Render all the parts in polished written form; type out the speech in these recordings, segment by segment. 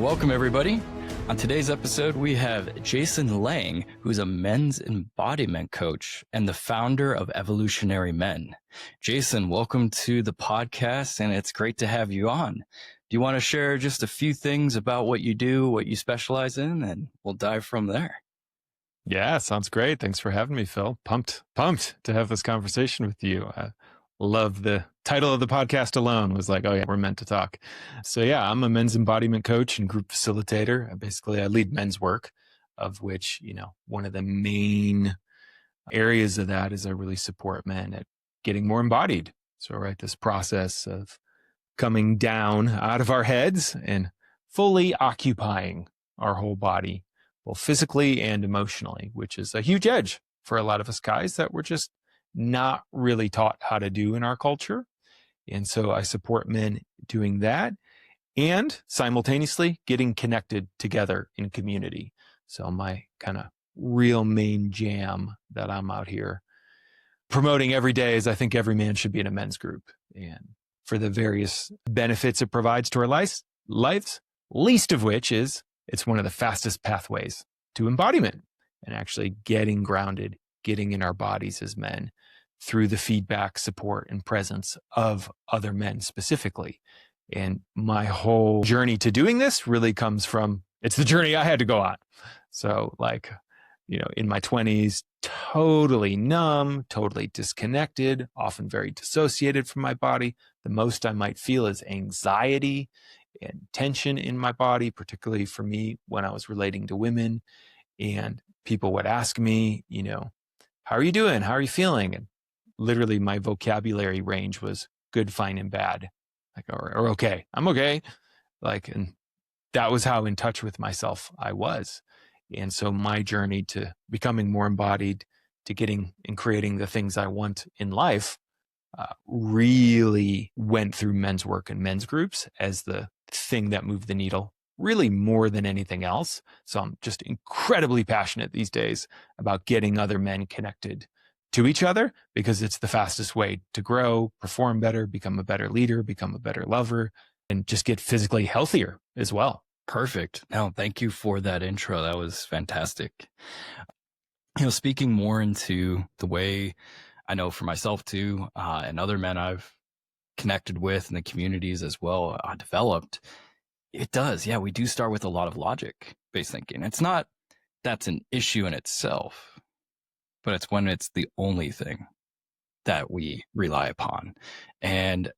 Welcome, everybody. On today's episode, we have Jason Lange, who's a men's embodiment coach and the founder of Evolutionary Men. Jason, welcome to the podcast, and it's great to have you on. Do you want to share just a few things about what you do, what you specialize in, and we'll dive from there? Yeah, sounds great. Thanks for having me, Phil. Pumped to have this conversation with you. I love the title of the podcast alone was like, oh yeah, we're meant to talk. So yeah, I'm a men's embodiment coach and group facilitator. I lead men's work, of which, one of the main areas of that is I really support men at getting more embodied. So this process of coming down out of our heads and fully occupying our whole body, both physically and emotionally, which is a huge edge for a lot of us guys that we're just not really taught how to do in our culture. And so I support men doing that and simultaneously getting connected together in community. So my kind of real main jam that I'm out here promoting every day is I think every man should be in a men's group. And for the various benefits it provides to our lives, least of which is it's one of the fastest pathways to embodiment and actually getting grounded, getting in our bodies as men through the feedback, support, and presence of other men specifically. And my whole journey to doing this really comes from, it's the journey I had to go on. So in my 20s, totally numb, totally disconnected, often very dissociated from my body. The most I might feel is anxiety and tension in my body, particularly for me when I was relating to women. And people would ask me, how are you doing? How are you feeling? And literally my vocabulary range was good, fine, and bad, or okay, I'm okay. And that was how in touch with myself I was. And so my journey to becoming more embodied, to getting and creating the things I want in life, really went through men's work and men's groups as the thing that moved the needle, really more than anything else. So I'm just incredibly passionate these days about getting other men connected to each other because it's the fastest way to grow, perform better, become a better leader, become a better lover, and just get physically healthier as well. Perfect. No, thank you for that intro. That was fantastic. Speaking more into the way I know for myself too, and other men I've connected with and the communities as well developed, it does. Yeah, we do start with a lot of logic-based thinking. It's not that's an issue in itself, but it's when it's the only thing that we rely upon. And,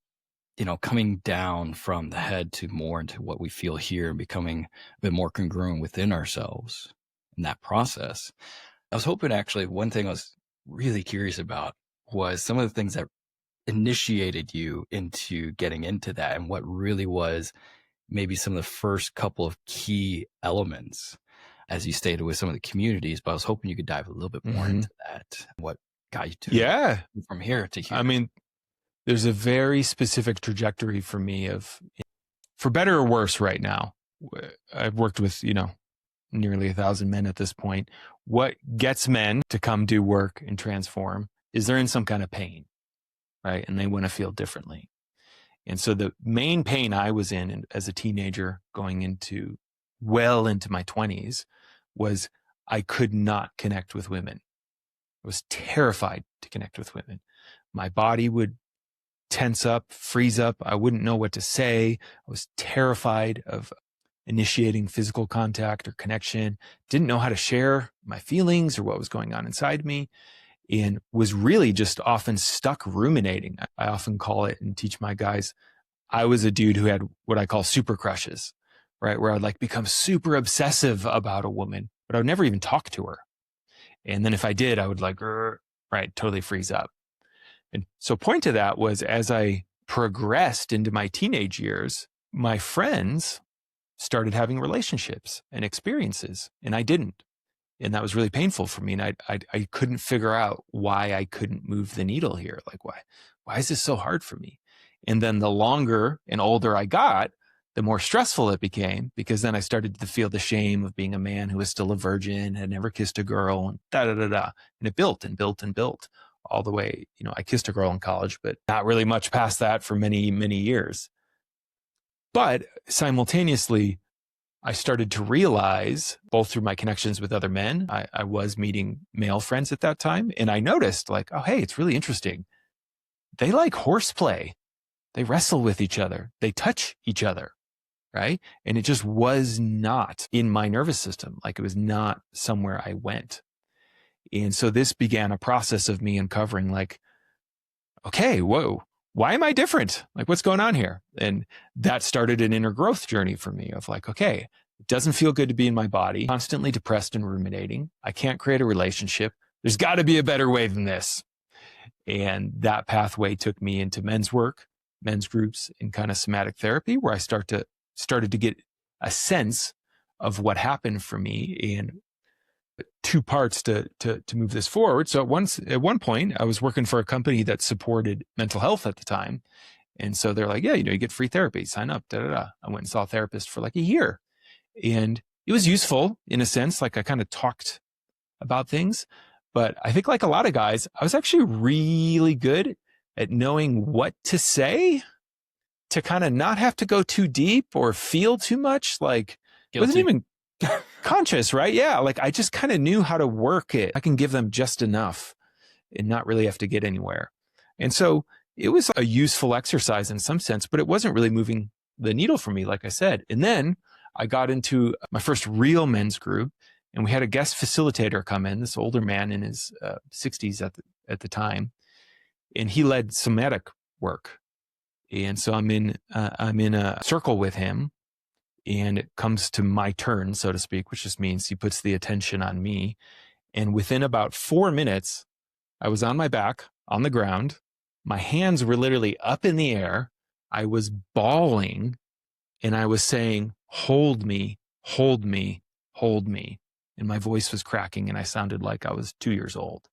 coming down from the head to more into what we feel here and becoming a bit more congruent within ourselves in that process. I was hoping actually one thing I was really curious about was some of the things that initiated you into getting into that and what really was maybe some of the first couple of key elements as you stated with some of the communities, but I was hoping you could dive a little bit more into that. What got you to from here to here? I mean, there's a very specific trajectory for me of, for better or worse right now. I've worked with, nearly 1,000 men at this point. What gets men to come do work and transform is they're in some kind of pain, right? And they want to feel differently. And so the main pain I was in as a teenager going into my 20s was I could not connect with women. I was terrified to connect with women. My body would tense up, freeze up. I wouldn't know what to say. I was terrified of initiating physical contact or connection. Didn't know how to share my feelings or what was going on inside me, and was really just often stuck ruminating. I often call it and teach my guys, I was a dude who had what I call super crushes, right? Where I'd become super obsessive about a woman, but I would never even talk to her. And then if I did, I would totally freeze up. And so point to that was as I progressed into my teenage years, my friends started having relationships and experiences, and I didn't. And that was really painful for me. And I couldn't figure out why I couldn't move the needle here. Why is this so hard for me? And then the longer and older I got, the more stressful it became, because then I started to feel the shame of being a man who was still a virgin, had never kissed a girl, and And it built and built and built all the way. I kissed a girl in college, but not really much past that for many, many years. But simultaneously, I started to realize, both through my connections with other men, I was meeting male friends at that time, and I noticed like, oh, hey, it's really interesting. They like horseplay. They wrestle with each other. They touch each other, right? And it just was not in my nervous system. Like it was not somewhere I went. And so this began a process of me uncovering like, okay, whoa, why am I different? Like what's going on here? And that started an inner growth journey for me of like, okay, it doesn't feel good to be in my body, constantly depressed and ruminating. I can't create a relationship. There's got to be a better way than this. And that pathway took me into men's work, men's groups, and kind of somatic therapy, where I started to get a sense of what happened for me, and two parts to move this forward. So at one point, I was working for a company that supported mental health at the time. And so they're like, yeah, you get free therapy, sign up, da, da, da. I went and saw a therapist for like a year. And it was useful in a sense, like I kind of talked about things. But I think like a lot of guys, I was actually really good at knowing what to say to kind of not have to go too deep or feel too much. Like it wasn't even conscious, right? Yeah. Like I just kind of knew how to work it. I can give them just enough and not really have to get anywhere. And so it was a useful exercise in some sense, but it wasn't really moving the needle for me, like I said. And then I got into my first real men's group, and we had a guest facilitator come in, this older man in his 60s at the time, and he led somatic work. And so I'm in a circle with him, and it comes to my turn, so to speak, which just means he puts the attention on me. And within about 4 minutes, I was on my back on the ground. My hands were literally up in the air. I was bawling, and I was saying, hold me, hold me, hold me. And my voice was cracking, and I sounded like I was 2 years old.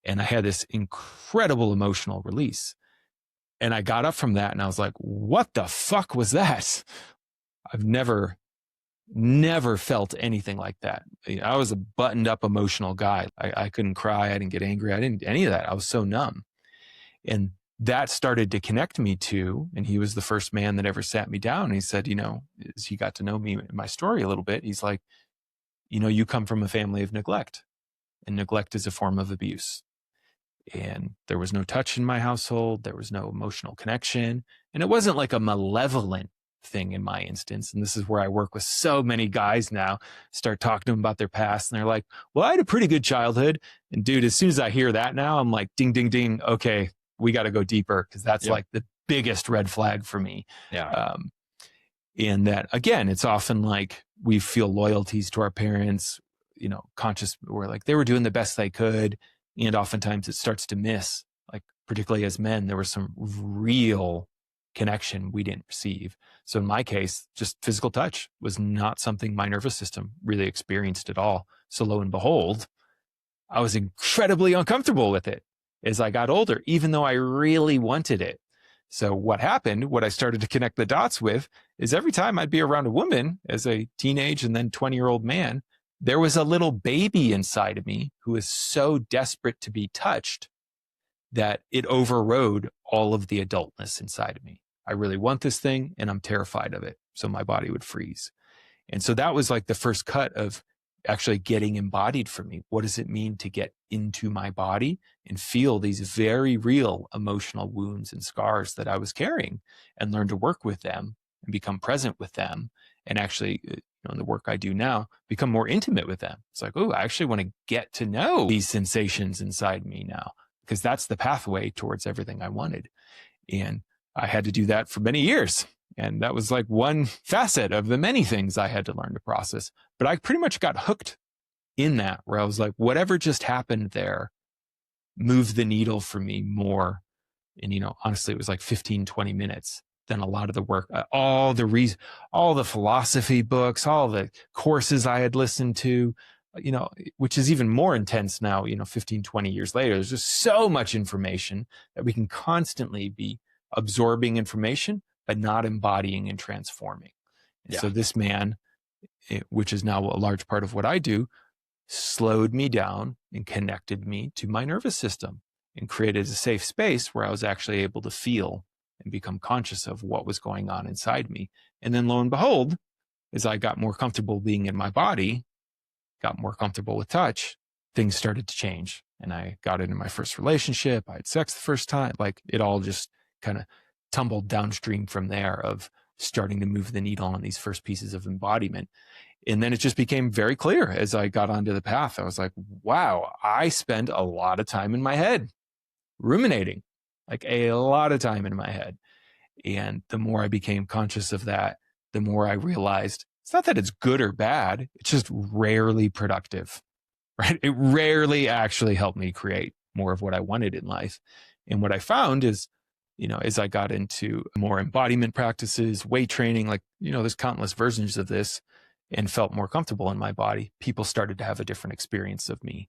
And I had this incredible emotional release. And I got up from that, and I was like, what the fuck was that? I've never felt anything like that. I was a buttoned up emotional guy. I couldn't cry. I didn't get angry. I didn't any of that. I was so numb. And that started to connect me to, and he was the first man that ever sat me down. And he said, as he got to know me, my story a little bit, he's like, you come from a family of neglect, and neglect is a form of abuse. And there was no touch in my household. There was no emotional connection. And it wasn't like a malevolent thing in my instance. And this is where I work with so many guys now, start talking to them about their past. And they're like, well, I had a pretty good childhood. And dude, as soon as I hear that now, I'm like, ding, ding, ding. Okay, we got to go deeper, because that's like the biggest red flag for me. Yeah. And that, again, it's often like we feel loyalties to our parents, conscious, or like they were doing the best they could. And oftentimes it starts to miss, like particularly as men, there was some real connection we didn't receive. So in my case, just physical touch was not something my nervous system really experienced at all. So lo and behold, I was incredibly uncomfortable with it as I got older, even though I really wanted it. So what happened, what I started to connect the dots with, is every time I'd be around a woman as a teenage and then 20-year-old man, there was a little baby inside of me who was so desperate to be touched that it overrode all of the adultness inside of me. I really want this thing, and I'm terrified of it. So my body would freeze. And so that was like the first cut of actually getting embodied for me. What does it mean to get into my body and feel these very real emotional wounds and scars that I was carrying, and learn to work with them and become present with them, and actually, in the work I do now, become more intimate with them. It's like, oh, I actually want to get to know these sensations inside me now, because that's the pathway towards everything I wanted. And I had to do that for many years. And that was like one facet of the many things I had to learn to process. But I pretty much got hooked in that, where I was like, whatever just happened there moved the needle for me more. And, honestly, it was like 15, 20 minutes than a lot of the work, all the philosophy books, all the courses I had listened to, which is even more intense now, 15, 20 years later. There's just so much information that we can constantly be absorbing information, but not embodying and transforming. And so this man, which is now a large part of what I do, slowed me down and connected me to my nervous system and created a safe space where I was actually able to feel and become conscious of what was going on inside me. And then lo and behold, as I got more comfortable being in my body, got more comfortable with touch, things started to change. And I got into my first relationship. I had sex the first time. Like it all just kind of tumbled downstream from there of starting to move the needle on these first pieces of embodiment. And then it just became very clear as I got onto the path. I was like, wow, I spend a lot of time in my head ruminating, like a lot of time in my head. And the more I became conscious of that, the more I realized it's not that it's good or bad. It's just rarely productive, right? It rarely actually helped me create more of what I wanted in life. And what I found is, as I got into more embodiment practices, weight training, like, there's countless versions of this, and felt more comfortable in my body, people started to have a different experience of me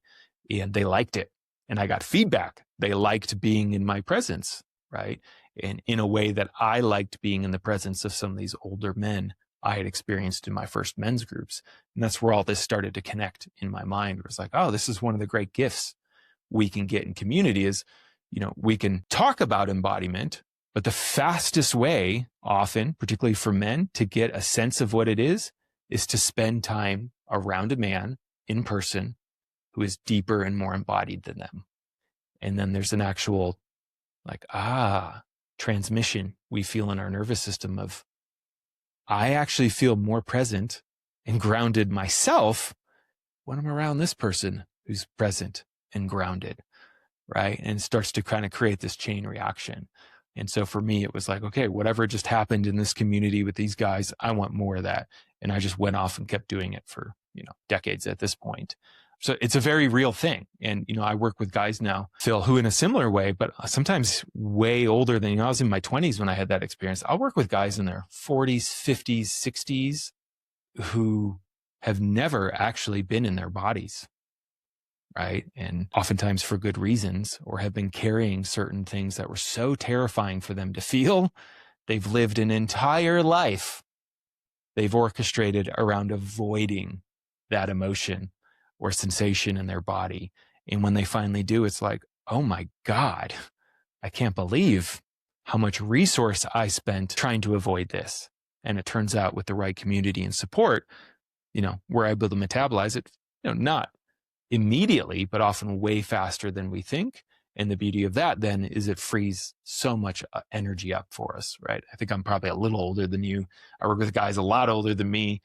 and they liked it. And I got feedback. They liked being in my presence, right? And in a way that I liked being in the presence of some of these older men I had experienced in my first men's groups. And that's where all this started to connect in my mind. It was like, oh, this is one of the great gifts we can get in community is, we can talk about embodiment, but the fastest way often, particularly for men, to get a sense of what it is to spend time around a man in person who is deeper and more embodied than them. And then there's an actual transmission we feel in our nervous system of, I actually feel more present and grounded myself when I'm around this person who's present and grounded, right? And it starts to kind of create this chain reaction. And so for me, it was like, okay, whatever just happened in this community with these guys, I want more of that. And I just went off and kept doing it for, decades at this point. So it's a very real thing. And, I work with guys now, Phil, who in a similar way, but sometimes way older than, I was in my 20s when I had that experience. I'll work with guys in their 40s, 50s, 60s who have never actually been in their bodies, right? And oftentimes for good reasons, or have been carrying certain things that were so terrifying for them to feel. They've lived an entire life they've orchestrated around avoiding that emotion or sensation in their body. And when they finally do, it's like, oh my God, I can't believe how much resource I spent trying to avoid this. And it turns out with the right community and support, we're able to metabolize it, not immediately, but often way faster than we think. And the beauty of that then is it frees so much energy up for us, right? I think I'm probably a little older than you. I work with guys a lot older than me.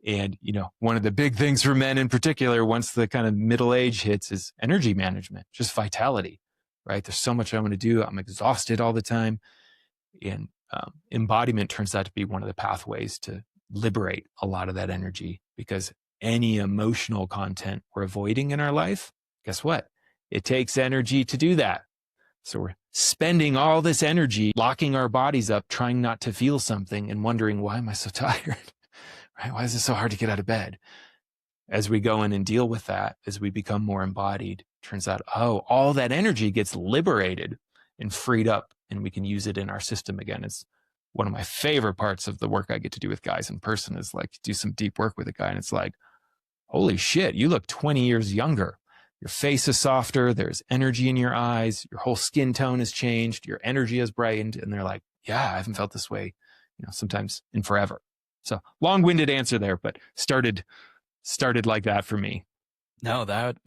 And, one of the big things for men in particular, once the kind of middle age hits, is energy management, just vitality, right? There's so much I want to do. I'm exhausted all the time. And embodiment turns out to be one of the pathways to liberate a lot of that energy, because any emotional content we're avoiding in our life, guess what? It takes energy to do that. So we're spending all this energy locking our bodies up, trying not to feel something and wondering, why am I so tired? Right? Why is it so hard to get out of bed? As we go in and deal with that, as we become more embodied, turns out, all that energy gets liberated and freed up, and we can use it in our system again. It's one of my favorite parts of the work I get to do with guys in person is like do some deep work with a guy. And it's like, holy shit, you look 20 years younger. Your face is softer. There's energy in your eyes. Your whole skin tone has changed. Your energy has brightened. And they're like, yeah, I haven't felt this way, sometimes in forever. So long-winded answer there, but started like that for me. No, that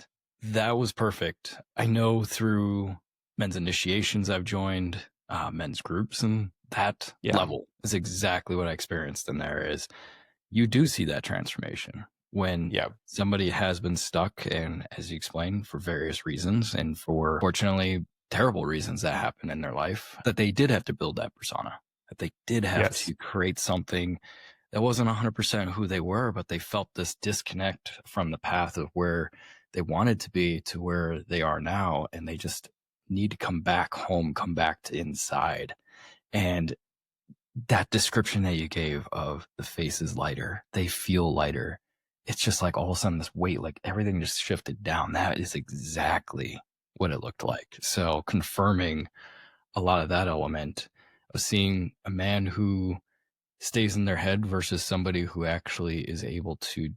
was perfect. I know through men's initiations I've joined, men's groups, and that level is exactly what I experienced in there. Is you do see that transformation when somebody has been stuck, and as you explained, for various reasons, and for fortunately terrible reasons that happen in their life, that they did have to build that persona, that they did have to create something that wasn't 100% who they were, but they felt this disconnect from the path of where they wanted to be to where they are now. And they just need to come back home, come back to inside. And that description that you gave of the face is lighter, they feel lighter. It's just like all of a sudden this weight, like everything just shifted down. That is exactly what it looked like. So confirming a lot of that element of seeing a man who stays in their head versus somebody who actually is able to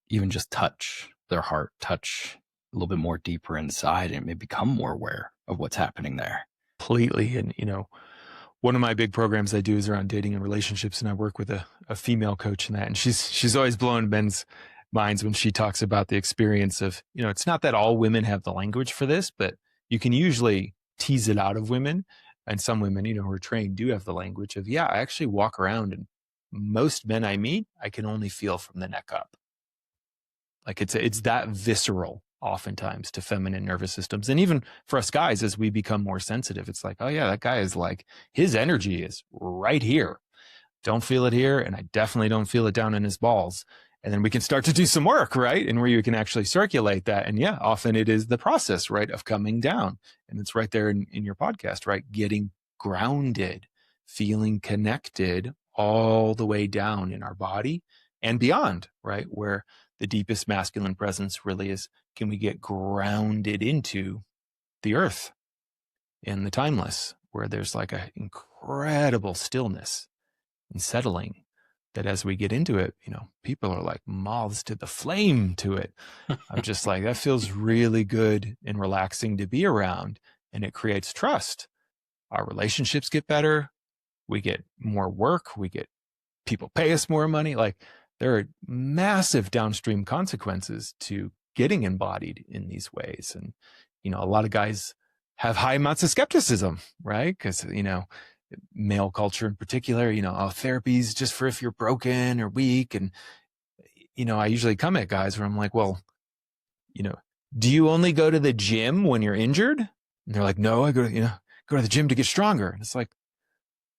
even just touch their heart, touch a little bit more deeper inside, and may become more aware of what's happening there. Completely. And, one of my big programs I do is around dating and relationships, and I work with a female coach in that. And she's always blown men's minds when she talks about the experience of, it's not that all women have the language for this, but you can usually tease it out of women. And some women, who are trained do have the language of, I actually walk around and most men I meet, I can only feel from the neck up. Like it's that visceral oftentimes to feminine nervous systems. And even for us guys, as we become more sensitive, it's like, oh yeah, that guy is like, his energy is right here. Don't feel it here. And I definitely don't feel it down in his balls. And then we can start to do some work, right? And where you can actually circulate that. And often it is the process, right, of coming down. And it's right there in your podcast, right? Getting grounded, feeling connected all the way down in our body and beyond, right? Where the deepest masculine presence really is, can we get grounded into the earth and the timeless, where there's like an incredible stillness and settling that as we get into it, people are like moths to the flame to it. I'm just like, that feels really good and relaxing to be around, and it creates trust. Our relationships get better. We get more work. People pay us more money. Like, there are massive downstream consequences to getting embodied in these ways. And, a lot of guys have high amounts of skepticism, right? Because, male culture in particular, therapy's just for if you're broken or weak. And, I usually come at guys where I'm like, well, do you only go to the gym when you're injured? And they're like, no, I go to the gym to get stronger. And it's like,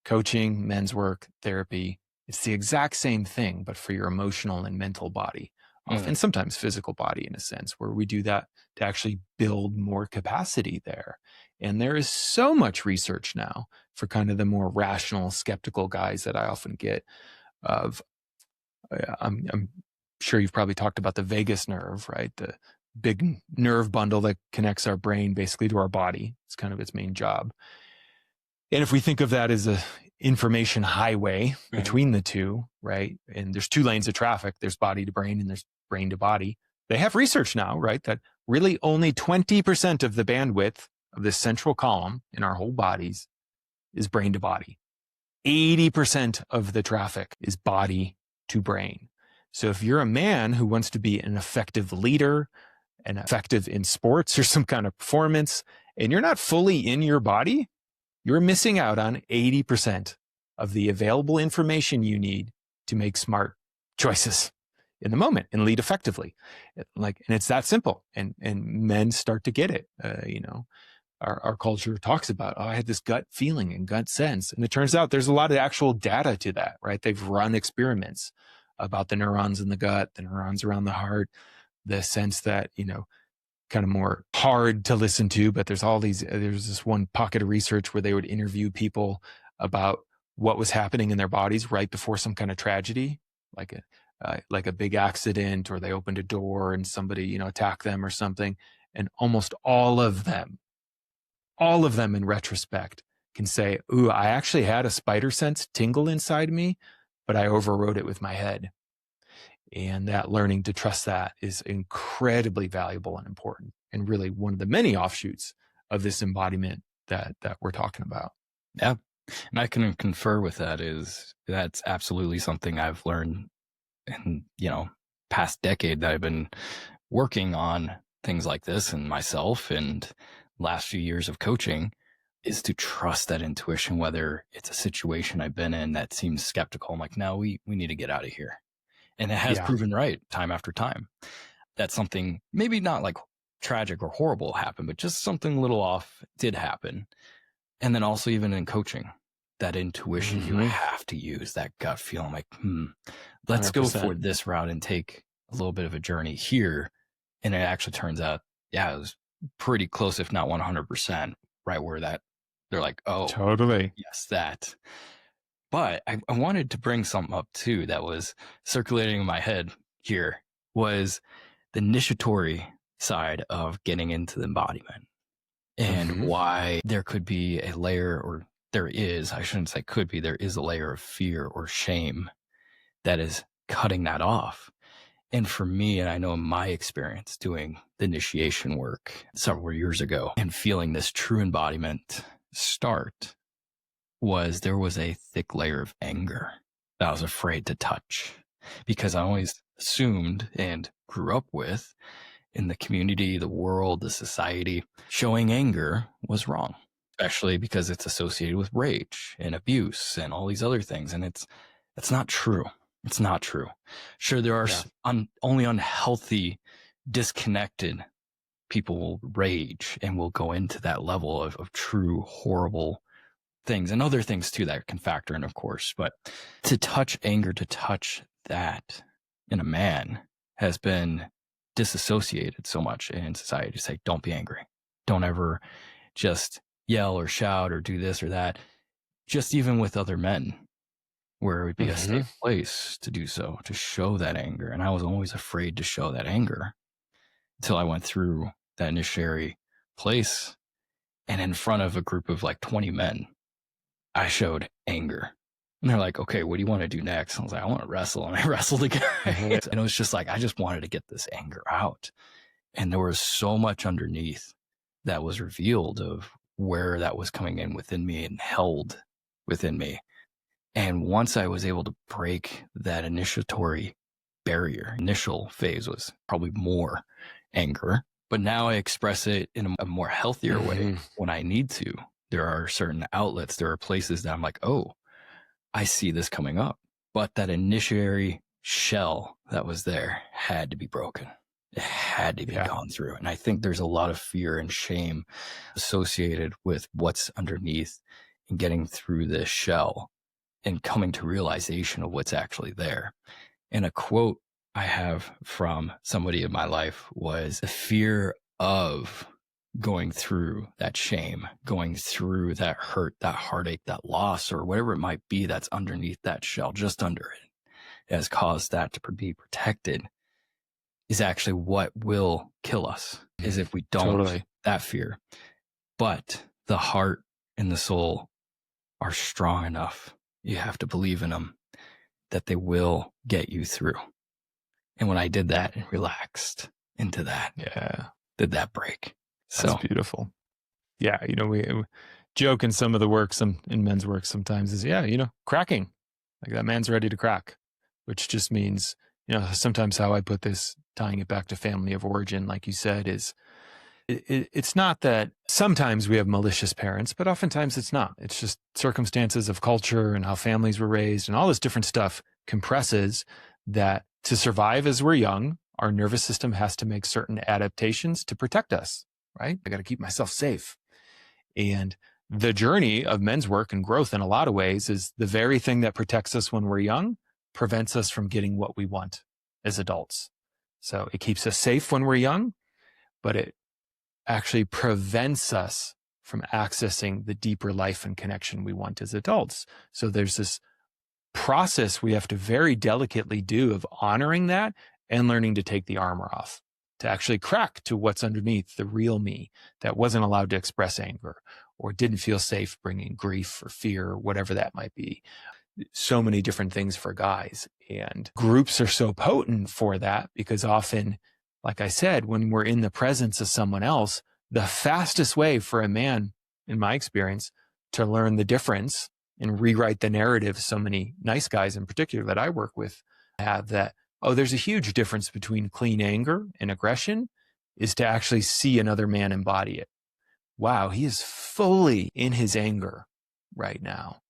coaching, men's work, therapy, it's the exact same thing, but for your emotional and mental body, and sometimes physical body in a sense, where we do that to actually build more capacity there. And there is so much research now for kind of the more rational, skeptical guys that I often get of, I'm sure you've probably talked about the vagus nerve, right? The big nerve bundle that connects our brain basically to our body. It's kind of its main job. And if we think of that as a information highway between the two, right? And there's two lanes of traffic. There's body to brain and there's brain to body. They have research now, right? That really only 20% of the bandwidth of this central column in our whole bodies is brain to body. 80% of the traffic is body to brain. So if you're a man who wants to be an effective leader and effective in sports or some kind of performance, and you're not fully in your body, you're missing out on 80% of the available information you need to make smart choices in the moment and lead effectively. And it's that simple. And men start to get it. Our culture talks about, I had this gut feeling and gut sense. And it turns out there's a lot of actual data to that, right? They've run experiments about the neurons in the gut, the neurons around the heart, the sense that, kind of more hard to listen to, but there's this one pocket of research where they would interview people about what was happening in their bodies right before some kind of tragedy, like a big accident, or they opened a door and somebody, attacked them or something. And almost all of them in retrospect can say, ooh, I actually had a spider sense tingle inside me, but I overrode it with my head. And that learning to trust that is incredibly valuable and important, and really one of the many offshoots of this embodiment that we're talking about. Yeah. And I can confer with that. That's absolutely something I've learned in, past decade that I've been working on things like this and myself, and last few years of coaching, is to trust that intuition, whether it's a situation I've been in that seems skeptical. I'm like, no, we need to get out of here. And it has proven right time after time. That something maybe not like tragic or horrible happened, but just something a little off did happen. And then also even in coaching, that intuition you have to use, that gut feel. I'm like, let's 100%. Go for this route and take a little bit of a journey here. And it actually turns out, it was pretty close, if not 100%, right where that they're like, oh, totally. Yes, that. But I wanted to bring something up too that was circulating in my head here, was the initiatory side of getting into the embodiment, and why there could be a layer, or there is, I shouldn't say could be, there is a layer of fear or shame that is cutting that off. And for me, and I know in my experience doing the initiation work several years ago and feeling this true embodiment start, was there was a thick layer of anger that I was afraid to touch, because I always assumed and grew up with, in the community, the world, the society, showing anger was wrong, especially because it's associated with rage and abuse and all these other things. And it's not true. It's not true. Sure, there are only unhealthy, disconnected people will rage and will go into that level of true horrible things, and other things too that can factor in, of course. But to touch anger, to touch that in a man, has been disassociated so much in society to say, don't be angry. Don't ever just yell or shout or do this or that. Just even with other men, where it would be a safe place to do so, to show that anger. And I was always afraid to show that anger until I went through that initiatory place. And in front of a group of like 20 men, I showed anger. And they're like, okay, what do you want to do next? I was like, I want to wrestle. And I wrestled again. And it was just like, I just wanted to get this anger out. And there was so much underneath that was revealed of where that was coming in within me and held within me. And once I was able to break that initiatory barrier, initial phase was probably more anger, but now I express it in a more healthier way when I need to. There are certain outlets, there are places that I'm like, oh, I see this coming up. But that initiatory shell that was there had to be broken. It had to be gone through. And I think there's a lot of fear and shame associated with what's underneath and getting through this shell and coming to realization of what's actually there. And a quote I have from somebody in my life was, the fear of going through that shame, going through that hurt, that heartache, that loss, or whatever it might be that's underneath that shell, just under it, has caused that to be protected, is actually what will kill us, is if we don't, that fear. But the heart and the soul are strong enough. You have to believe in them, that they will get you through. And when I did that and relaxed into that, did that break. So that's beautiful. Yeah. You know, we joke in some of the work, in men's work sometimes is, cracking. Like that man's ready to crack, which just means, sometimes how I put this, tying it back to family of origin, like you said, is it's not that sometimes we have malicious parents, but oftentimes it's not. It's just circumstances of culture and how families were raised and all this different stuff compresses that to survive as we're young, our nervous system has to make certain adaptations to protect us, right? I got to keep myself safe. And the journey of men's work and growth in a lot of ways is the very thing that protects us when we're young, prevents us from getting what we want as adults. So it keeps us safe when we're young, but it actually prevents us from accessing the deeper life and connection we want as adults. So there's this process we have to very delicately do of honoring that and learning to take the armor off, to actually crack to what's underneath, the real me that wasn't allowed to express anger or didn't feel safe bringing grief or fear or whatever that might be. So many different things for guys, and groups are so potent for that because often, like I said, when we're in the presence of someone else, the fastest way for a man, in my experience, to learn the difference and rewrite the narrative so many nice guys in particular that I work with have, that, oh, there's a huge difference between clean anger and aggression, is to actually see another man embody it. Wow, he is fully in his anger right now.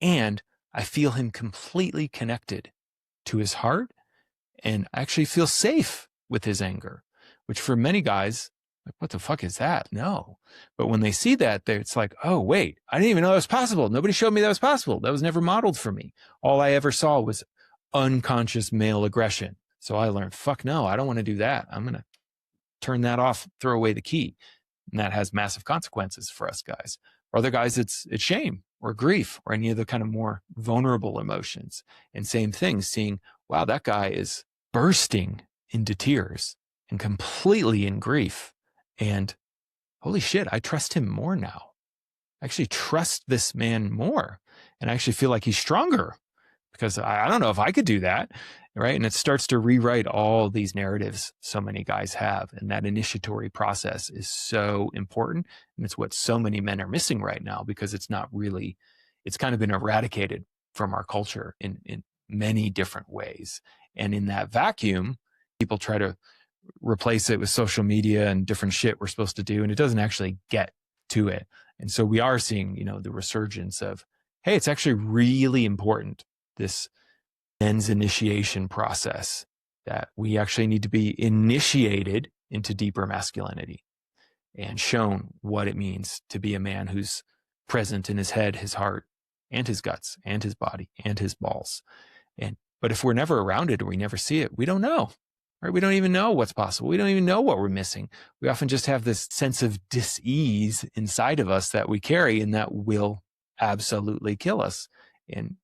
And I feel him completely connected to his heart and actually feel safe with his anger, which for many guys, like, what the fuck is that? No. But when they see that, it's like, oh, wait, I didn't even know that was possible. Nobody showed me that was possible. That was never modeled for me. All I ever saw was unconscious male aggression. So I learned, fuck no, I don't want to do that. I'm going to turn that off, throw away the key. And that has massive consequences for us guys. For other guys, it's shame or grief or any of the kind of more vulnerable emotions. And same thing, seeing, wow, that guy is bursting into tears and completely in grief. And holy shit, I trust him more now. I actually trust this man more. And I actually feel like he's stronger because I don't know if I could do that, right? And it starts to rewrite all these narratives so many guys have. And that initiatory process is so important. And it's what so many men are missing right now because it's not really it's kind of been eradicated from our culture in many different ways. And in that vacuum, people try to replace it with social media and different shit we're supposed to do, and it doesn't actually get to it. And so we are seeing, the resurgence of, hey, it's actually really important, this men's initiation process, that we actually need to be initiated into deeper masculinity and shown what it means to be a man who's present in his head, his heart, and his guts, and his body, and his balls. But if we're never around it or we never see it, we don't know, right? We don't even know what's possible. We don't even know what we're missing. We often just have this sense of dis-ease inside of us that we carry, and that will absolutely kill us. And,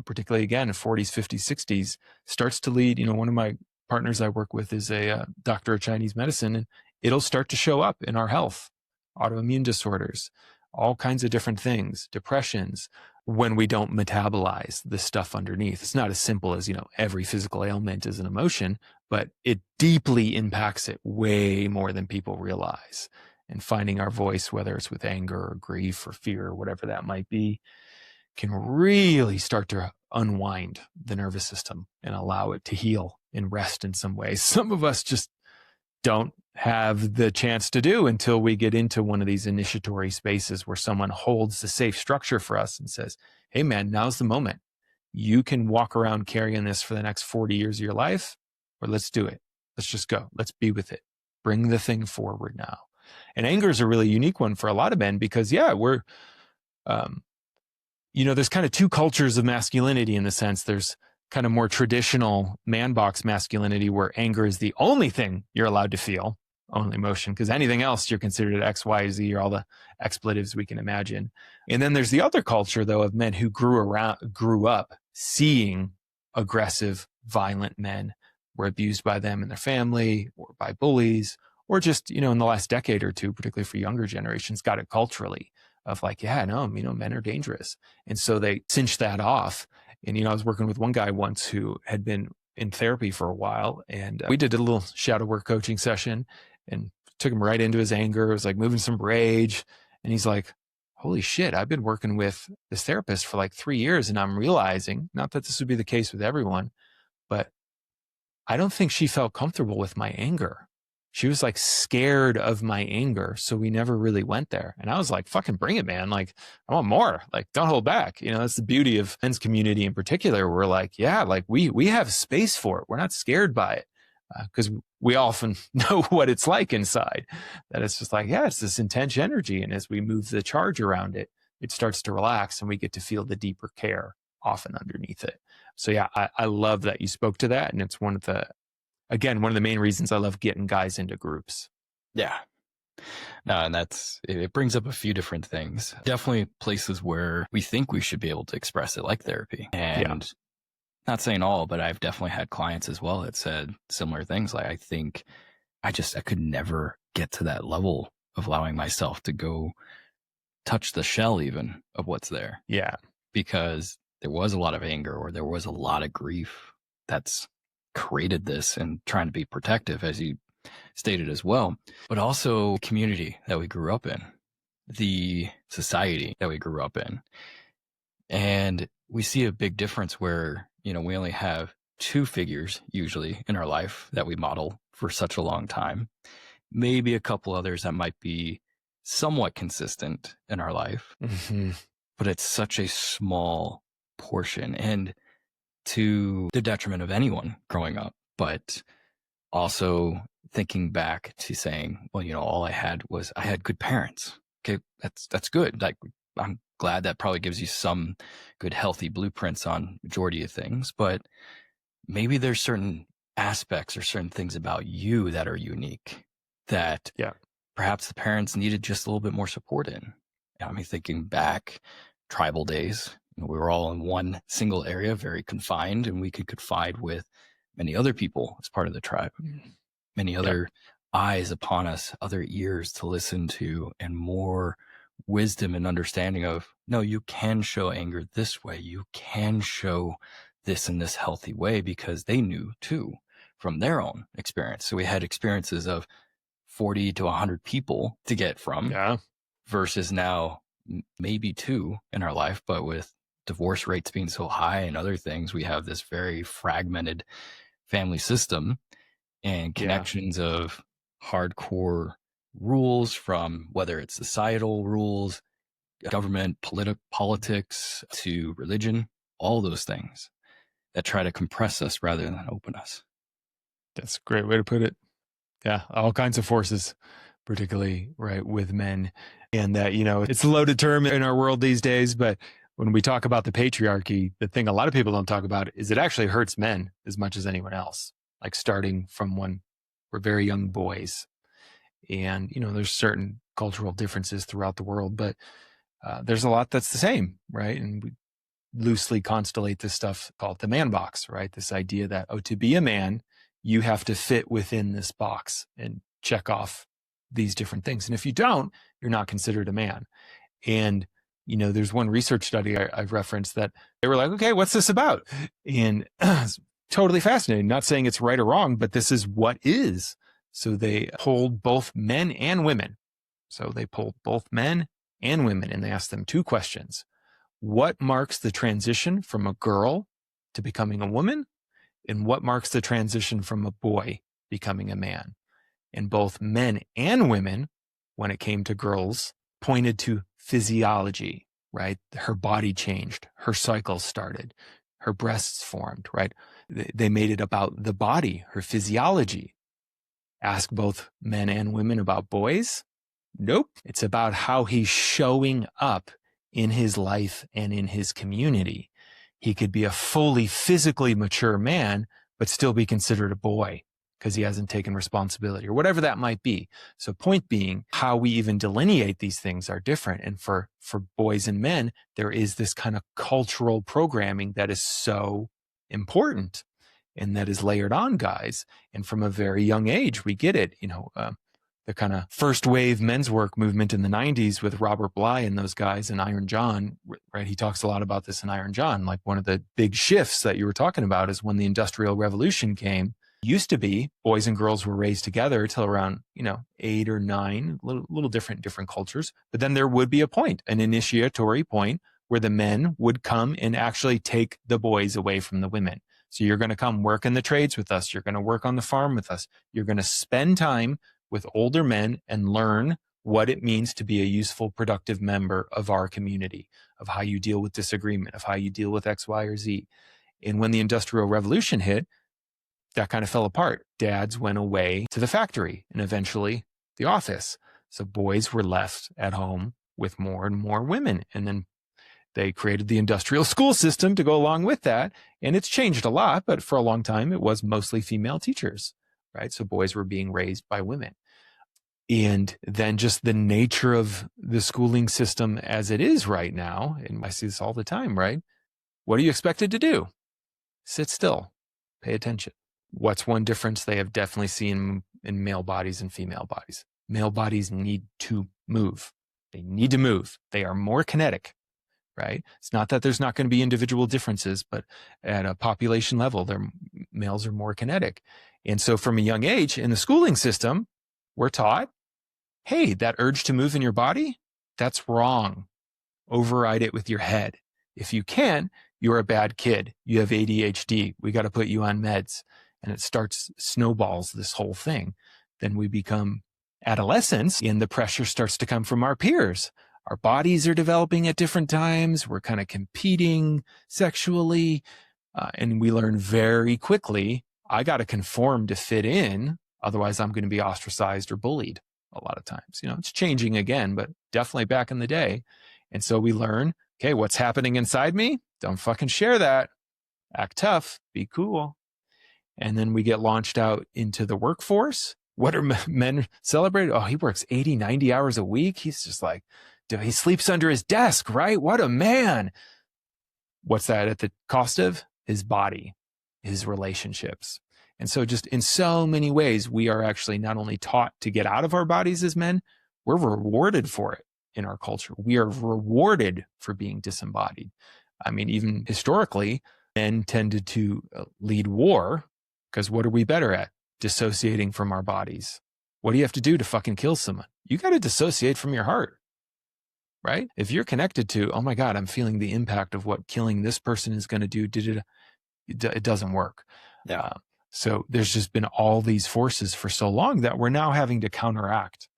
particularly again, in 40s, 50s, 60s, starts to lead, one of my partners I work with is a doctor of Chinese medicine, and it'll start to show up in our health, autoimmune disorders, all kinds of different things, depressions, when we don't metabolize the stuff underneath. It's not as simple as, every physical ailment is an emotion, but it deeply impacts it way more than people realize. And finding our voice, whether it's with anger or grief or fear or whatever that might be, can really start to unwind the nervous system and allow it to heal and rest in some ways. Some of us just don't have the chance to do until we get into one of these initiatory spaces where someone holds the safe structure for us and says, hey man, now's the moment. You can walk around carrying this for the next 40 years of your life, or let's do it. Let's just go. Let's be with it. Bring the thing forward now. And anger is a really unique one for a lot of men because, we're, there's kind of two cultures of masculinity in the sense. There's kind of more traditional man box masculinity where anger is the only thing you're allowed to feel, only emotion, because anything else you're considered X, Y, Z, or all the expletives we can imagine. And then there's the other culture, though, of men who grew up seeing aggressive, violent men, were abused by them and their family or by bullies, or just, in the last decade or two, particularly for younger generations, got it culturally of like, men are dangerous. And so they cinched that off. And, I was working with one guy once who had been in therapy for a while, and we did a little shadow work coaching session and took him right into his anger. It was like moving some rage. And he's like, holy shit, I've been working with this therapist for like 3 years, and I'm realizing, not that this would be the case with everyone, but I don't think she felt comfortable with my anger. She was like scared of my anger. So we never really went there. And I was like, fucking bring it, man. Like, I want more. Like, don't hold back. That's the beauty of men's community in particular. We're like, we have space for it. We're not scared by it. Because we often know what it's like inside, that it's just like, it's this intense energy. And as we move the charge around it, it starts to relax and we get to feel the deeper care often underneath it. So I love that you spoke to that. And it's one of the main reasons I love getting guys into groups. Yeah. No, and it brings up a few different things. Definitely places where we think we should be able to express it, like therapy. And not saying all, but I've definitely had clients as well that said similar things. Like, I think I could never get to that level of allowing myself to go touch the shell even of what's there. Yeah. Because there was a lot of anger or there was a lot of grief that's created this, and trying to be protective, as you stated as well, but also community that we grew up in, the society that we grew up in. And we see a big difference where, we only have two figures usually in our life that we model for such a long time, maybe a couple others that might be somewhat consistent in our life, but it's such a small portion, and to the detriment of anyone growing up. But also thinking back to saying, well, all I had good parents. Okay, that's good. Like, I'm glad that probably gives you some good, healthy blueprints on majority of things, but maybe there's certain aspects or certain things about you that are unique that perhaps the parents needed just a little bit more support in. I mean, thinking back, tribal days, we were all in one single area, very confined, and we could confide with many other people as part of the tribe, many other eyes upon us, other ears to listen to, and more wisdom and understanding of, no, you can show anger this way. You can show this in this healthy way, because they knew too from their own experience. So we had experiences of 40 to 100 people to get from versus now maybe two in our life, but with divorce rates being so high and other things, we have this very fragmented family system and Yeah. connections of hardcore rules, from whether it's societal rules, government, politics, to religion, all those things that try to compress us rather than open us. That's a great way to put it. Yeah. All kinds of forces, particularly right with men. And that, it's a loaded term in our world these days, but when we talk about the patriarchy, the thing a lot of people don't talk about is it actually hurts men as much as anyone else. Like starting from when we're very young boys. And, there's certain cultural differences throughout the world, but there's a lot that's the same, right? And we loosely constellate this stuff called the man box, right? This idea that, to be a man, you have to fit within this box and check off these different things. And if you don't, you're not considered a man. And, there's one research study I've referenced that they were like, okay, what's this about? And it's totally fascinating. Not saying it's right or wrong, but this is what is. So they polled both men and women. So they polled both men and women, and they asked them two questions. What marks the transition from a girl to becoming a woman? And what marks the transition from a boy becoming a man? And both men and women, when it came to girls, pointed to physiology, right? Her body changed, her cycle started, her breasts formed, right? They made it about the body, her physiology. Ask both men and women about boys? Nope. It's about how he's showing up in his life and in his community. He could be a fully physically mature man, but still be considered a boy because he hasn't taken responsibility or whatever that might be. So point being, how we even delineate these things are different. And for boys and men, there is this kind of cultural programming that is so important and that is layered on guys. And from a very young age, we get it, the kind of first wave men's work movement in the 90s with Robert Bly and those guys and Iron John, right? He talks a lot about this in Iron John. Like one of the big shifts that you were talking about is when the Industrial Revolution came. Used to be boys and girls were raised together till around, 8 or 9, little different cultures. But then there would be a point, an initiatory point, where the men would come and actually take the boys away from the women. So you're going to come work in the trades with us. You're going to work on the farm with us. You're going to spend time with older men and learn what it means to be a useful, productive member of our community, of how you deal with disagreement, of how you deal with X, Y, or Z. And when the Industrial Revolution hit, that kind of fell apart. Dads went away to the factory and eventually the office. So boys were left at home with more and more women. And then they created the industrial school system to go along with that. And it's changed a lot, but for a long time, it was mostly female teachers, right? So boys were being raised by women. And then just the nature of the schooling system as it is right now, and I see this all the time, right? What are you expected to do? Sit still, pay attention. What's one difference they have definitely seen in male bodies and female bodies? Male bodies need to move. They need to move. They are more kinetic, right? It's not that there's not going to be individual differences, but at a population level, males are more kinetic. And so from a young age in the schooling system, we're taught, hey, that urge to move in your body, that's wrong. Override it with your head. If you can't, you're a bad kid. You have ADHD. We got to put you on meds. And it snowballs this whole thing. Then we become adolescents and the pressure starts to come from our peers. Our bodies are developing at different times. We're kind of competing sexually. And we learn very quickly, I got to conform to fit in. Otherwise, I'm going to be ostracized or bullied a lot of times. It's changing again, but definitely back in the day. And so we learn, okay, what's happening inside me? Don't fucking share that. Act tough. Be cool. And then we get launched out into the workforce. What are men celebrated? Oh, he works 80, 90 hours a week. He's just like, he sleeps under his desk, right? What a man. What's that at the cost of? His body, his relationships. And so just in so many ways, we are actually not only taught to get out of our bodies as men, we're rewarded for it in our culture. We are rewarded for being disembodied. I mean, even historically, men tended to lead war because what are we better at? Dissociating from our bodies. What do you have to do to fucking kill someone? You got to dissociate from your heart. right? If you're connected to, oh my God, I'm feeling the impact of what killing this person is going to do, it doesn't work. Yeah. So there's just been all these forces for so long that we're now having to counteract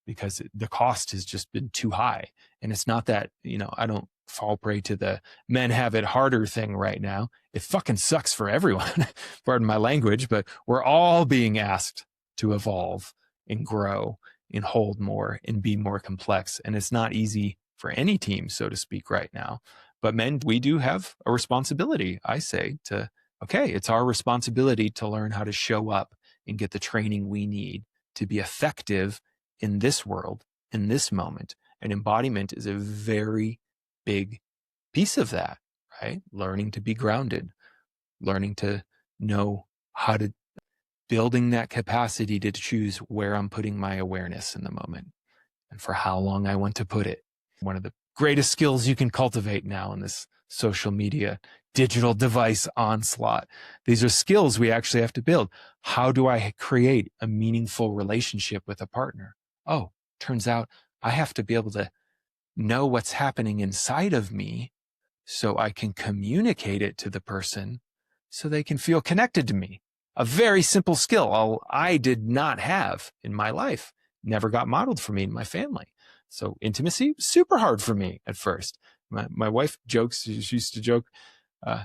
because the cost has just been too high. And it's not that, I don't fall prey to the men have it harder thing right now. It fucking sucks for everyone. Pardon my language, but we're all being asked to evolve and grow and hold more and be more complex. And it's not easy for any team, so to speak, right now. But men, we do have a responsibility, I say, okay, it's our responsibility to learn how to show up and get the training we need to be effective in this world, in this moment. And embodiment is a very big piece of that, right? Learning to be grounded, learning to know how to, building that capacity to choose where I'm putting my awareness in the moment and for how long I want to put it. One of the greatest skills you can cultivate now in this social media, digital device onslaught. These are skills we actually have to build. How do I create a meaningful relationship with a partner? Oh, turns out I have to be able to know what's happening inside of me so I can communicate it to the person so they can feel connected to me. A very simple skill I did not have in my life, never got modeled for me in my family. So intimacy, super hard for me at first. My wife jokes, she used to joke,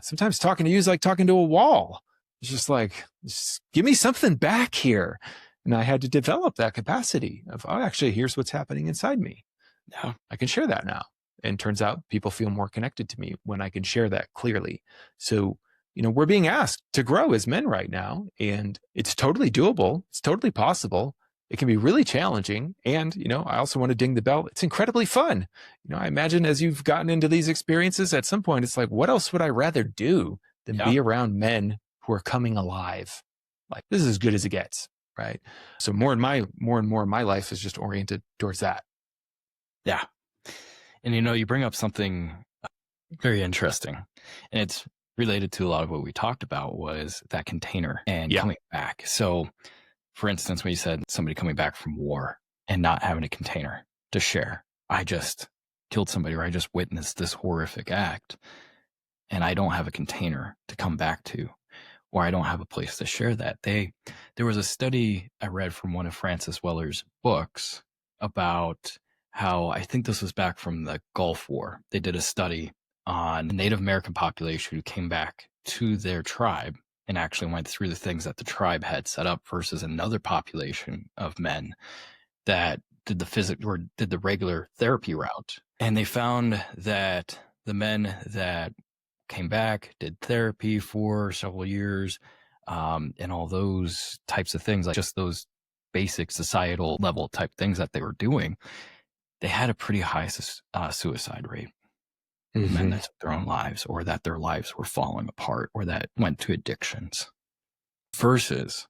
sometimes talking to you is like talking to a wall. It's just like, just give me something back here. And I had to develop that capacity of, oh, actually, here's what's happening inside me. Yeah. I can share that now. And turns out people feel more connected to me when I can share that clearly. So, we're being asked to grow as men right now, and it's totally doable. It's totally possible. It can be really challenging. And, I also want to ding the bell. It's incredibly fun. I imagine as you've gotten into these experiences, at some point, it's like, what else would I rather do than be around men who are coming alive? Like, this is as good as it gets, right? So more and more of my life is just oriented towards that. Yeah. And, you bring up something very interesting, and it's related to a lot of what we talked about was that container and coming back. So, for instance, when you said somebody coming back from war and not having a container to share, I just killed somebody or I just witnessed this horrific act and I don't have a container to come back to, or I don't have a place to share that. There was a study I read from one of Francis Weller's books about how, I think this was back from the Gulf War. They did a study on the Native American population who came back to their tribe and actually went through the things that the tribe had set up versus another population of men that did the regular therapy route. And they found that the men that came back, did therapy for several years, and all those types of things, like just those basic societal level type things that they were doing, they had a pretty high suicide rate. Men that took their own lives, or that their lives were falling apart, or that went to addictions, versus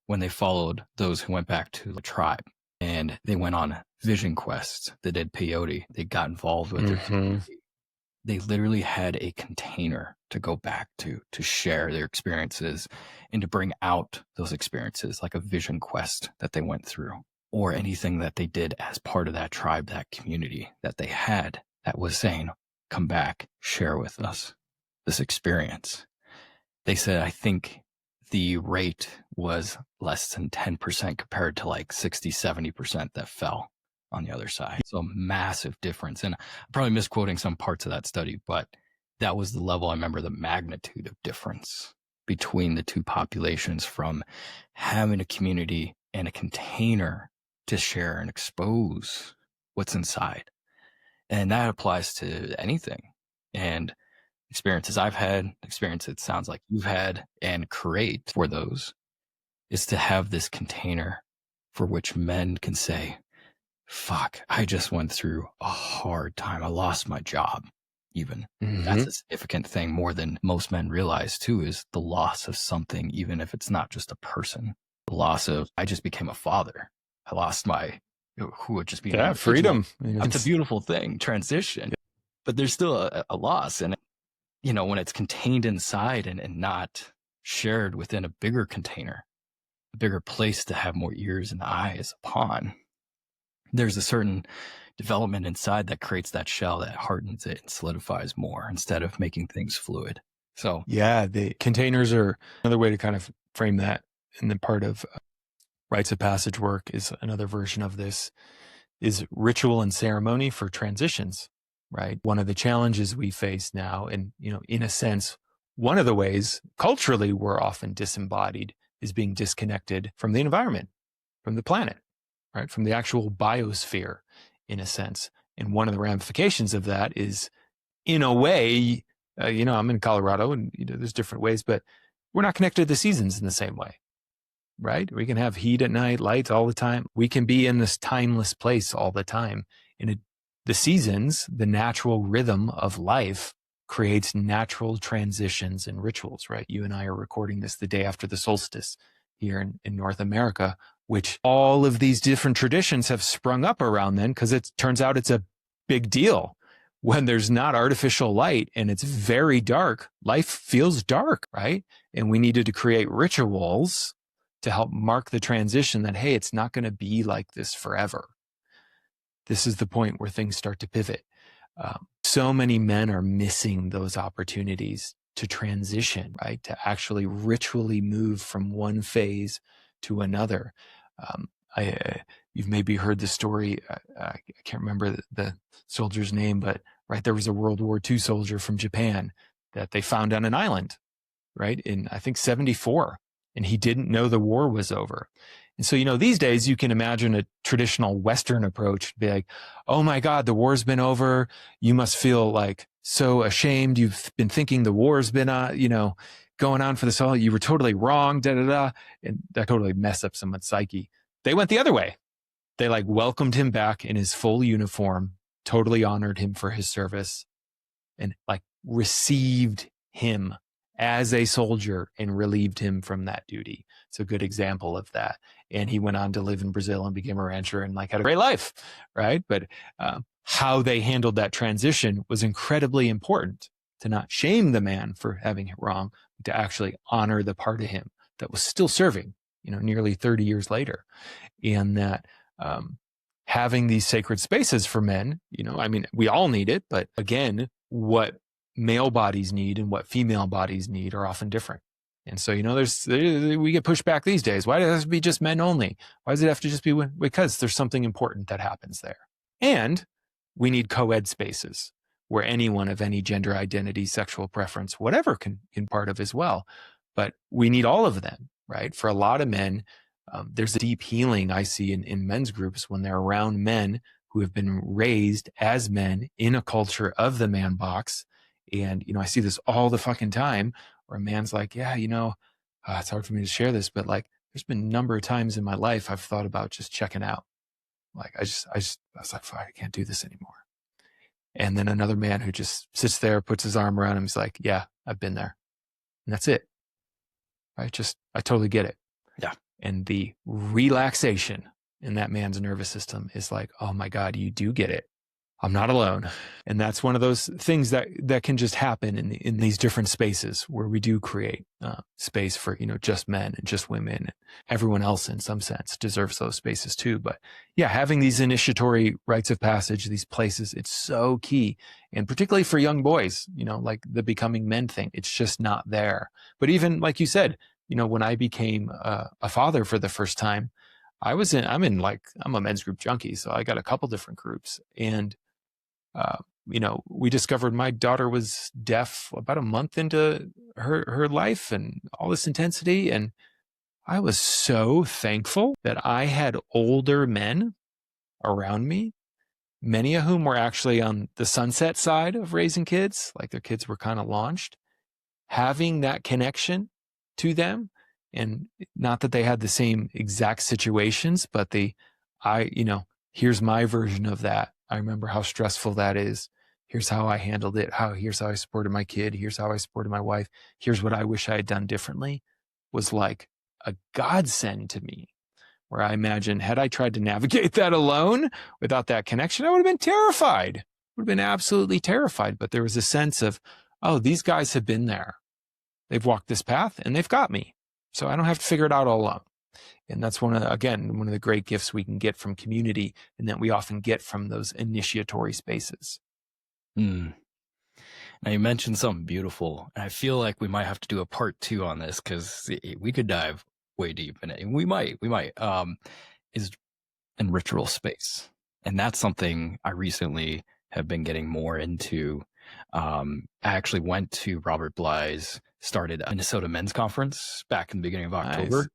when they followed those who went back to the tribe and they went on vision quests, they did peyote, they got involved with their community. They literally had a container to go back to share their experiences and to bring out those experiences, like a vision quest that they went through, or anything that they did as part of that tribe, that community that they had that was saying, come back, share with us this experience. They said, I think the rate was less than 10% compared to like 60, 70% that fell on the other side. So massive difference. And I'm probably misquoting some parts of that study, but that was the level. I remember the magnitude of difference between the two populations, from having a community and a container to share and expose what's inside. And that applies to anything. And experiences I've had, experience it sounds like you've had, and create for those is to have this container for which men can say, fuck, I just went through a hard time. I lost my job even. That's a significant thing, more than most men realize too, is the loss of something, even if it's not just a person. The loss of, I just became a father. I lost my, who would just be freedom. It's a beautiful thing, transition, but there's still a loss. And, when it's contained inside and not shared within a bigger container, a bigger place to have more ears and eyes upon, there's a certain development inside that creates that shell that hardens it and solidifies more instead of making things fluid. So yeah, the containers are another way to kind of frame that. And then part of rites of passage work is another version of this, is ritual and ceremony for transitions, right? One of the challenges we face now, and, in a sense, one of the ways culturally we're often disembodied is being disconnected from the environment, from the planet, right? From the actual biosphere, in a sense. And one of the ramifications of that is, in a way, I'm in Colorado and, there's different ways, but we're not connected to the seasons in the same way, right? We can have heat at night, lights all the time. We can be in this timeless place all the time. And the seasons, the natural rhythm of life creates natural transitions and rituals, right? You and I are recording this the day after the solstice here in North America, which all of these different traditions have sprung up around then, because it turns out it's a big deal. When there's not artificial light and it's very dark, life feels dark, right? And we needed to create rituals to help mark the transition that, hey, it's not going to be like this forever. This is the point where things start to pivot. So many men are missing those opportunities to transition, right? To actually ritually move from one phase to another. You've maybe heard the story. I can't remember the soldier's name, but right, there was a World War II soldier from Japan that they found on an island, right, in I think 1974, and he didn't know the war was over. And so, these days you can imagine a traditional Western approach to be like, oh my God, the war's been over. You must feel like so ashamed. You've been thinking the war's been, going on for this all. You were totally wrong, and that totally messed up someone's psyche. They went the other way. They welcomed him back in his full uniform, totally honored him for his service, and received him as a soldier and relieved him from that duty. It's a good example of that. And he went on to live in Brazil and became a rancher and had a great life, right? But how they handled that transition was incredibly important, to not shame the man for having it wrong, but to actually honor the part of him that was still serving, nearly 30 years later. And that having these sacred spaces for men, we all need it, but again, what male bodies need and what female bodies need are often different. And so, we get pushed back these days. Why does it have to be just men only? Why does it have to just be women? Because there's something important that happens there. And we need co-ed spaces where anyone of any gender identity, sexual preference, whatever can part of as well. But we need all of them, right? For a lot of men, there's a deep healing I see in men's groups when they're around men who have been raised as men in a culture of the man box. And, I see this all the fucking time where a man's like, yeah, it's hard for me to share this, but there's been a number of times in my life I've thought about just checking out. I was like, fuck, I can't do this anymore. And then another man who just sits there, puts his arm around him. He's like, yeah, I've been there. And that's it. I totally get it. Yeah. And the relaxation in that man's nervous system is like, oh my God, you do get it. I'm not alone. And that's one of those things that can just happen in these different spaces where we do create space for, just men and just women. Everyone else in some sense deserves those spaces too. But yeah, having these initiatory rites of passage, these places, it's so key. And particularly for young boys, the becoming men thing, it's just not there. But even like you said, when I became a father for the first time, I'm a men's group junkie. So I got a couple different groups, and we discovered my daughter was deaf about a month into her life and all this intensity. And I was so thankful that I had older men around me, many of whom were actually on the sunset side of raising kids, their kids were kind of launched, having that connection to them. And not that they had the same exact situations, but here's my version of that. I remember how stressful that is. Here's how I handled it. Here's how I supported my kid. Here's how I supported my wife. Here's what I wish I had done differently. Was like a godsend to me, where I imagine had I tried to navigate that alone without that connection, I would have been terrified. Would have been absolutely terrified. But there was a sense of, oh, these guys have been there. They've walked this path and they've got me. So I don't have to figure it out all alone. And that's one of the great gifts we can get from community, and that we often get from those initiatory spaces. Mm. Now you mentioned something beautiful, and I feel like we might have to do a part 2 on this, because we could dive way deep in it. And we might, is in ritual space. And that's something I recently have been getting more into. I actually went to Robert Bly's started a Minnesota Men's Conference back in the beginning of October.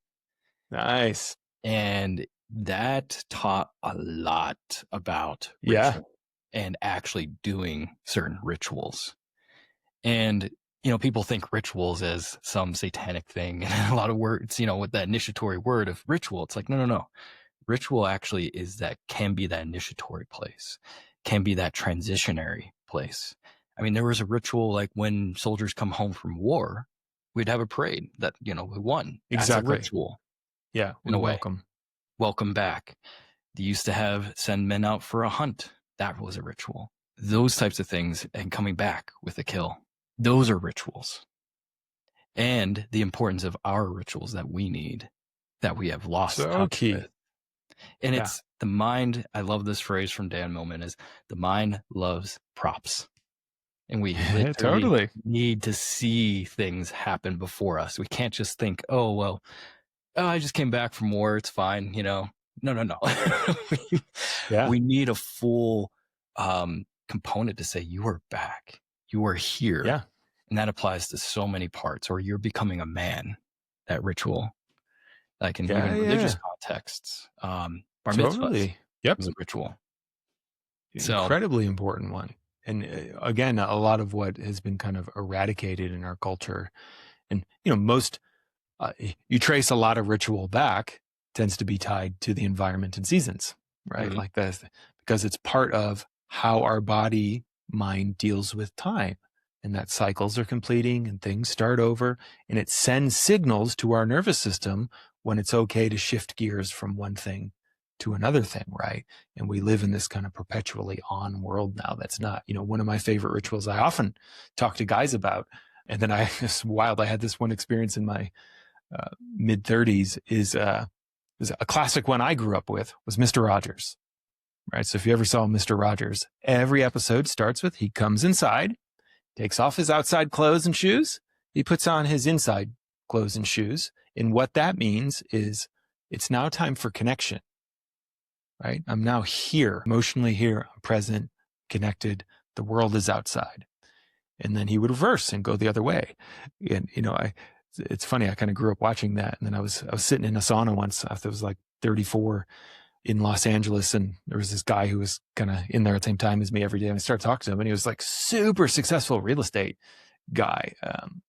Nice. And that taught a lot about ritual and actually doing certain rituals. And, people think rituals as some satanic thing, and a lot of words, with that initiatory word of ritual, it's like, no. Ritual actually can be that initiatory place, can be that transitionary place. I mean, there was a ritual like when soldiers come home from war, we'd have a parade that, we won. Exactly. That's a ritual. Yeah. In a way. Welcome back. They used to send men out for a hunt. That was a ritual. Those types of things, and coming back with a kill. Those are rituals. And the importance of our rituals that we need, that we have lost touch with. And it's the mind. I love this phrase from Dan Millman, is the mind loves props. And we literally totally need to see things happen before us. We can't just think, I just came back from war, it's fine, No. We need a full component to say, you are back. You are here. Yeah. And that applies to so many parts. Or you're becoming a man, that ritual. Like in even religious contexts. Bar mitzvahs is a ritual. Incredibly important one. And again, a lot of what has been kind of eradicated in our culture. And, most, you trace a lot of ritual back, tends to be tied to the environment and seasons, right? Mm-hmm. Like that, because it's part of how our body, mind deals with time. And that cycles are completing and things start over. And it sends signals to our nervous system when it's okay to shift gears from one thing to another thing, right? And we live in this kind of perpetually on world now. That's not, one of my favorite rituals I often talk to guys about. And then it's wild. I had this one experience in my mid 30s is a classic one I grew up with was Mr. Rogers, right? So if you ever saw Mr. Rogers, every episode starts with, he comes inside, takes off his outside clothes and shoes. He puts on his inside clothes and shoes. And what that means is it's now time for connection, right? I'm now here, emotionally here, I'm present, connected. The world is outside. And then he would reverse and go the other way. And, it's funny. I kind of grew up watching that. And then I was sitting in a sauna once after I was like 34 in Los Angeles. And there was this guy who was kind of in there at the same time as me every day. And I started talking to him, and he was like super successful real estate guy,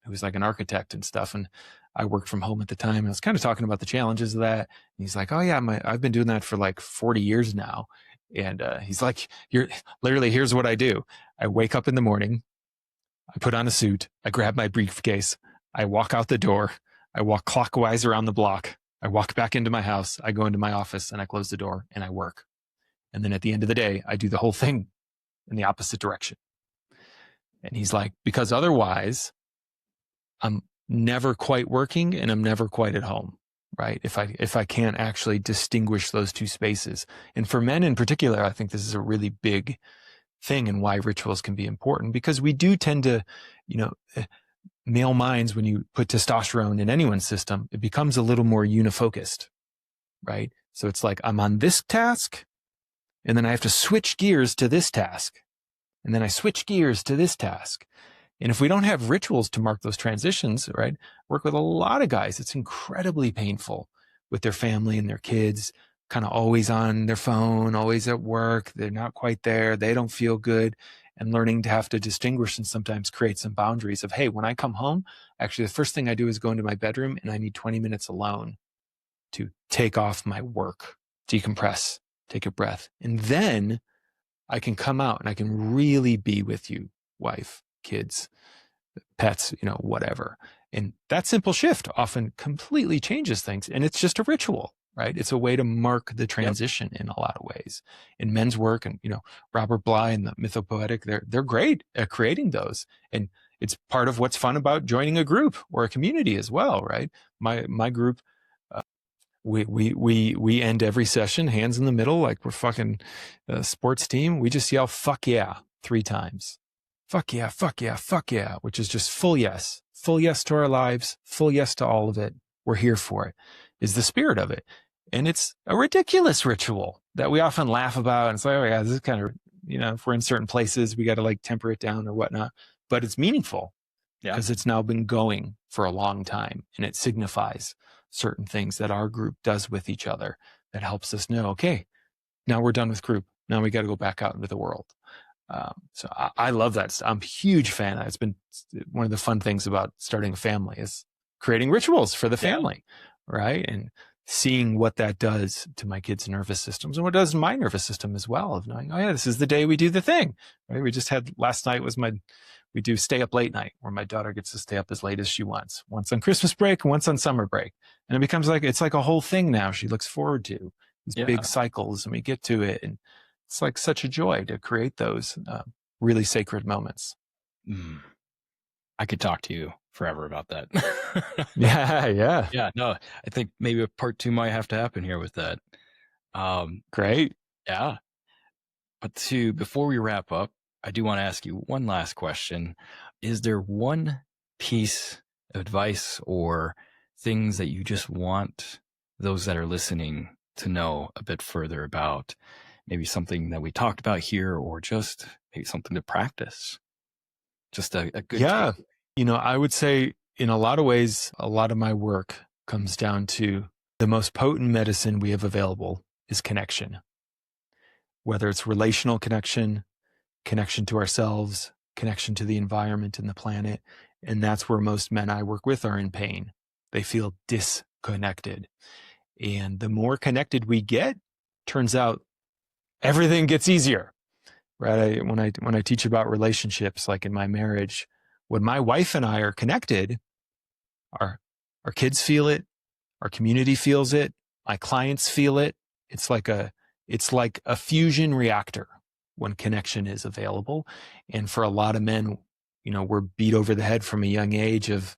who was like an architect and stuff. And I worked from home at the time. And I was kind of talking about the challenges of that. And he's like, oh yeah, I've been doing that for like 40 years now. And he's like, here's what I do. I wake up in the morning, I put on a suit, I grab my briefcase, I walk out the door, I walk clockwise around the block, I walk back into my house, I go into my office, and I close the door and I work. And then at the end of the day, I do the whole thing in the opposite direction. And he's like, because otherwise I'm never quite working and I'm never quite at home, right? If I can't actually distinguish those two spaces. And for men in particular, I think this is a really big thing, and why rituals can be important, because we do tend to, male minds, when you put testosterone in anyone's system, it becomes a little more unifocused, right? So it's like, I'm on this task, and then I have to switch gears to this task. And then I switch gears to this task. And if we don't have rituals to mark those transitions, right? Work with a lot of guys, it's incredibly painful with their family and their kids, kind of always on their phone, always at work. They're not quite there. They don't feel good. And learning to have to distinguish and sometimes create some boundaries of, hey, when I come home, actually the first thing I do is go into my bedroom and I need 20 minutes alone to take off my work, decompress, take a breath. And then I can come out and I can really be with you, wife, kids, pets, whatever. And that simple shift often completely changes things. And it's just a ritual, right? It's a way to mark the transition in a lot of ways. In men's work, and, Robert Bly and the Mythopoetic, they're great at creating those. And it's part of what's fun about joining a group or a community as well, right? My group, We end every session, hands in the middle, like we're fucking a sports team. We just yell, fuck yeah, 3 times. Fuck yeah, fuck yeah, fuck yeah, which is just full yes to our lives, full yes to all of it. We're here for it, is the spirit of it. And it's a ridiculous ritual that we often laugh about. And it's like, oh yeah, this is kind of, if we're in certain places, we got to like temper it down or whatnot, but it's meaningful because it's now been going for a long time, and it signifies certain things that our group does with each other that helps us know, okay, now we're done with group. Now we got to go back out into the world. So I love that. I'm a huge fan. It's been one of the fun things about starting a family is creating rituals for the family, right? And seeing what that does to my kids' nervous systems and what it does in my nervous system as well, of knowing, oh yeah, this is the day we do the thing, right? We just had, last night was we do stay up late night, where my daughter gets to stay up as late as she wants, once on Christmas break and once on summer break. And it becomes like, it's like a whole thing now she looks forward to, these big cycles, and we get to it. And it's like such a joy to create those really sacred moments. I could talk to you forever about that. Yeah. No, I think maybe a part 2 might have to happen here with that. Great. Yeah. But before we wrap up, I do want to ask you one last question. Is there one piece of advice or things that you just want those that are listening to know a bit further about? Maybe something that we talked about here, or just maybe something to practice? Just a good takeaway. I would say in a lot of ways, a lot of my work comes down to the most potent medicine we have available is connection. Whether it's relational connection to ourselves, connection to the environment and the planet. And that's where most men I work with are in pain. They feel disconnected. And the more connected we get, turns out everything gets easier, right? When I teach about relationships, like in my marriage, when my wife and I are connected, our kids feel it, our community feels it, my clients feel it. It's like a fusion reactor when connection is available. And for a lot of men, we're beat over the head from a young age of,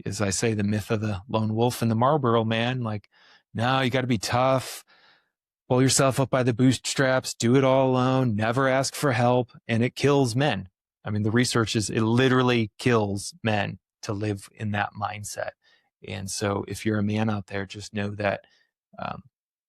as I say, the myth of the lone wolf and the Marlboro man. Like, no, you got to be tough, pull yourself up by the bootstraps, do it all alone, never ask for help. And it kills men. I mean, the research is, it literally kills men to live in that mindset. And so if you're a man out there, just know that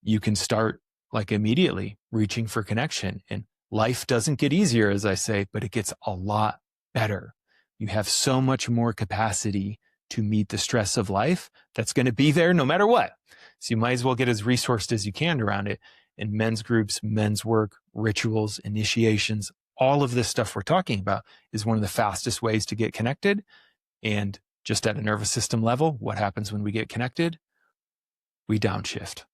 you can start like immediately reaching for connection. And life doesn't get easier, as I say, but it gets a lot better. You have so much more capacity to meet the stress of life that's going to be there no matter what. So you might as well get as resourced as you can around it. And men's groups, men's work, rituals, initiations, all of this stuff we're talking about is one of the fastest ways to get connected. And just at a nervous system level, what happens when we get connected? We downshift.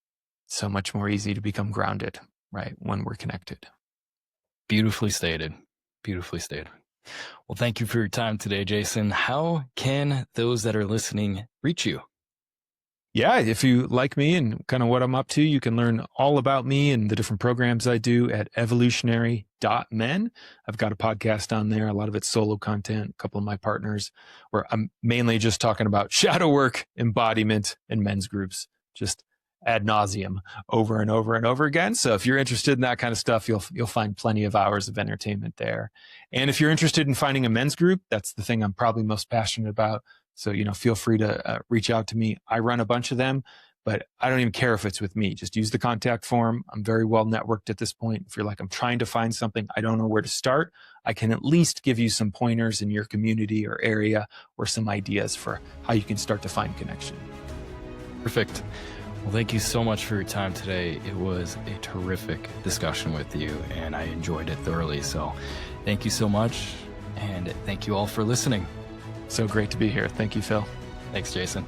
So much more easy to become grounded, right? When we're connected. Beautifully stated. Beautifully stated. Well, thank you for your time today, Jason. How can those that are listening reach you? Yeah, if you like me and kind of what I'm up to, you can learn all about me and the different programs I do at Evolutionary.Men. I've got a podcast on there. A lot of it's solo content, a couple of my partners, where I'm mainly just talking about shadow work, embodiment, and men's groups, just ad nauseum over and over and over again. So if you're interested in that kind of stuff, you'll find plenty of hours of entertainment there. And if you're interested in finding a men's group, that's the thing I'm probably most passionate about. So, feel free to reach out to me. I run a bunch of them, but I don't even care if it's with me. Just use the contact form. I'm very well networked at this point. If you're like, I'm trying to find something, I don't know where to start, I can at least give you some pointers in your community or area, or some ideas for how you can start to find connection. Perfect. Well, thank you so much for your time today. It was a terrific discussion with you, and I enjoyed it thoroughly. So thank you so much, and thank you all for listening. So great to be here. Thank you, Phil. Thanks, Jason.